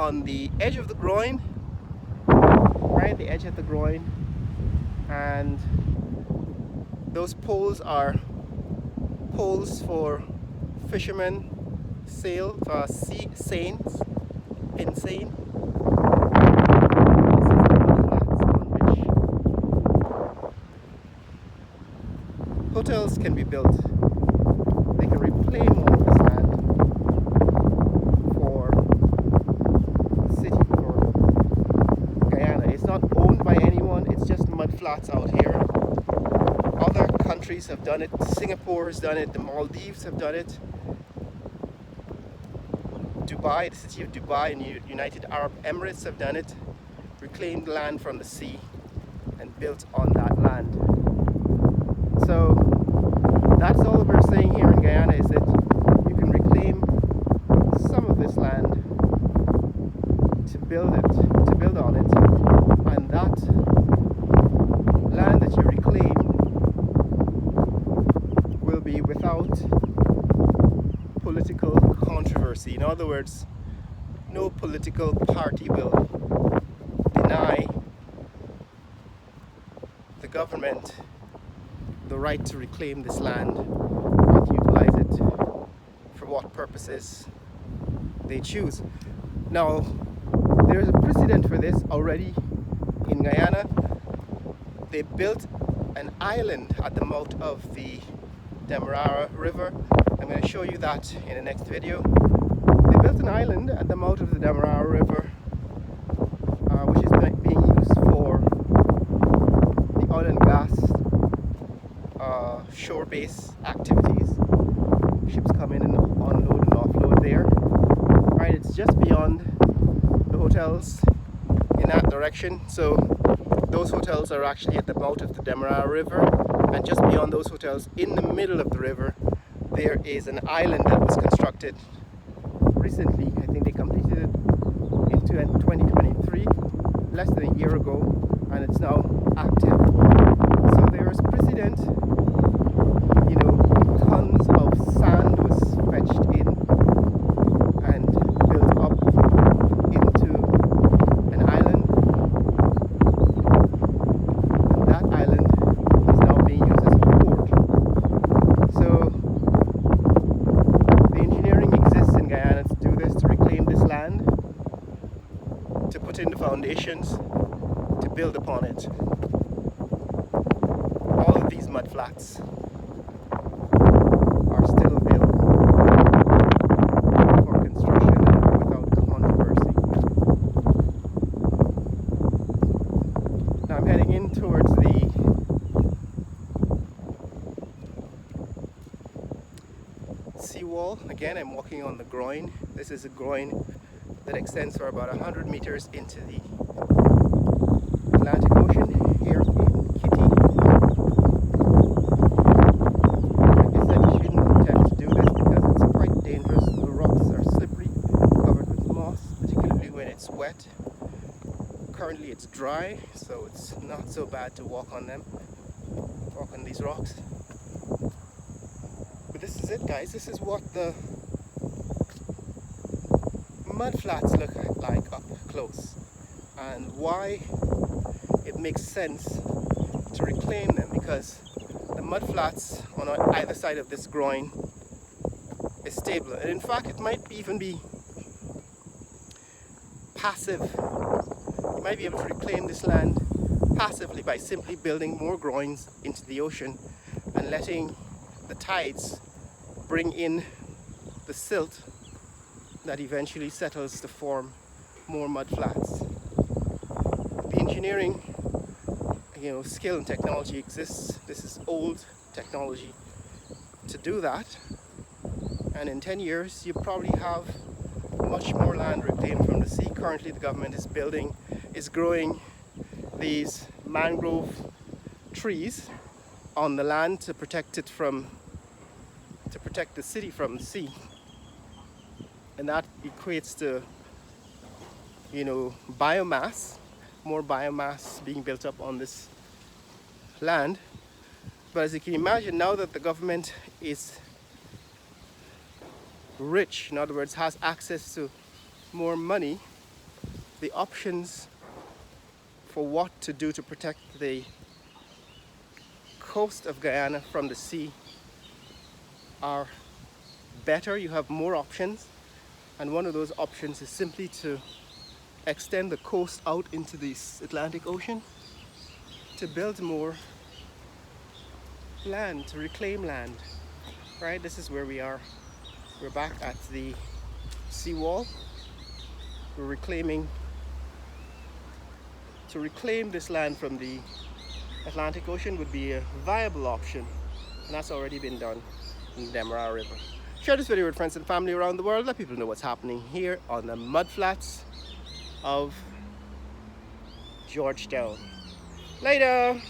on the edge of the groin, right at the edge of the groin, and those poles are poles for fishermen sail for sea seines, insane. Hotels can be built. They can reclaim all of this land for the city, for Guyana. It's not owned by anyone, it's just mudflats out here. Other countries have done it. Singapore has done it, the Maldives have done it. Dubai, the city of Dubai and United Arab Emirates have done it. Reclaimed land from the sea and built on that land. So that's all we're saying here in Guyana, is that you can reclaim some of this land to build on it, and that land that you reclaim will be without political controversy. In other words, no political party will deny the government the right to reclaim this land and to utilize it for what purposes they choose. Now, there's a precedent for this already in Guyana. They built an island at the mouth of the Demerara River. I'm going to show you that in the next video. They built an island at the mouth of the Demerara River, which is being used for the oil and gas shore-based activities. Ships come in and unload and offload there. Right, it's just beyond the hotels in that direction. So those hotels are actually at the mouth of the Demerara River, and just beyond those hotels, in the middle of the river, there is an island that was constructed recently. I think they completed it in 2023, less than a year ago, and it's now active. So there is precedent. You know, tons of sand was fetched in and built up into an island. And that island is now being used as a port. So the engineering exists in Guyana to do this, to reclaim this land, to put in the foundations, to build upon it. All of these mudflats are still available for construction and without controversy. Now I'm heading in towards the seawall. Again, I'm walking on the groin. This is a groin that extends for about 100 meters into the Atlantic Ocean here in Kitty. I guess I shouldn't attempt to do this because it's quite dangerous. The rocks are slippery, covered with moss, particularly when it's wet. Currently it's dry, so it's not so bad to walk on them, walk on these rocks. But this is it, guys. This is what the mudflats look like up close, and why it makes sense to reclaim them, because the mudflats on either side of this groin is stable, and in fact it might even be passive. You might be able to reclaim this land passively by simply building more groins into the ocean and letting the tides bring in the silt that eventually settles to form more mudflats. The engineering, skill and technology exists. This is old technology to do that, and in 10 years you probably have much more land reclaimed from the sea. Currently the government is growing these mangrove trees on the land to protect the city from the sea, and that equates to biomass, more biomass being built up on this land. But as you can imagine, now that the government is rich, in other words has access to more money, the options for what to do to protect the coast of Guyana from the sea are better. You have more options, and one of those options is simply to extend the coast out into the Atlantic Ocean, to build more land, to reclaim land. Right, this is where we are. We're back at the seawall. We're reclaiming, to reclaim this land from the Atlantic Ocean would be a viable option, and that's already been done in the Demerara River. Share this video with friends and family around the world. Let people know what's happening here on the mudflats of Georgetown. Later!